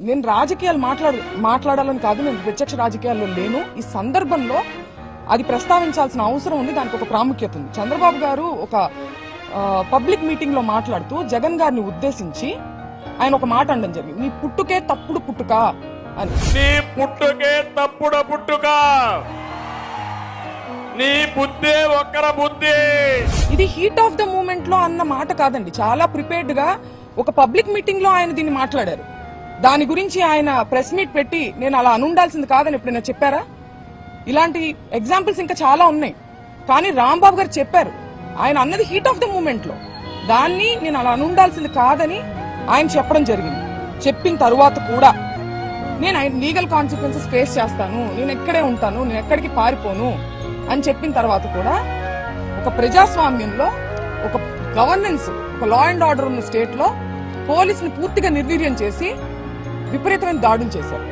నేను రాజకీయాలు మాట్లాడాలని కాదు, నేను ప్రత్యక్ష రాజకీయాల్లో లేను. ఈ సందర్భంలో అది ప్రస్తావించాల్సిన అవసరం ఉంది, దానికి ఒక ప్రాముఖ్యత ఉంది. చంద్రబాబు గారు ఒక పబ్లిక్ మీటింగ్ లో మాట్లాడుతూ జగన్ గారిని ఉద్దేశించి ఆయన ఒక మాట అనడం జరిగింది, నీ పుట్టుకే తప్పుడు పుట్టుక అని. నీ పుట్టుకే తప్పుడు పుట్టుక, నీ బుద్ధి ఒక్కర బుద్ధి. ఇది హీట్ ఆఫ్ ద మూమెంట్ లో అన్న మాట కాదండి, చాలా ప్రిపేర్డ్ గా ఒక పబ్లిక్ మీటింగ్ లో ఆయన దీన్ని మాట్లాడారు. దాని గురించి ఆయన ప్రెస్ మీట్ పెట్టి నేను అలా అనుండాల్సింది కాదని ఎప్పుడైనా చెప్పారా? ఇలాంటి ఎగ్జాంపుల్స్ ఇంకా చాలా ఉన్నాయి. కానీ రాంబాబు గారు చెప్పారు, ఆయన అన్నది హీట్ ఆఫ్ ద మూమెంట్ లో, దాన్ని నేను అలా అనుండాల్సింది కాదని ఆయన చెప్పడం జరిగింది. చెప్పిన తరువాత కూడా నేను లీగల్ కాన్సిక్వెన్సెస్ ఫేస్ చేస్తాను, నేను ఎక్కడే ఉంటాను, నేను ఎక్కడికి పారిపోను అని చెప్పిన తర్వాత కూడా ఒక ప్రజాస్వామ్యంలో, ఒక గవర్నెన్స్, ఒక లా అండ్ ఆర్డర్ ఉన్న స్టేట్ లో పోలీసుని పూర్తిగా నిర్వీర్యం చేసి విపరీతమైన దాడులు చేశారు.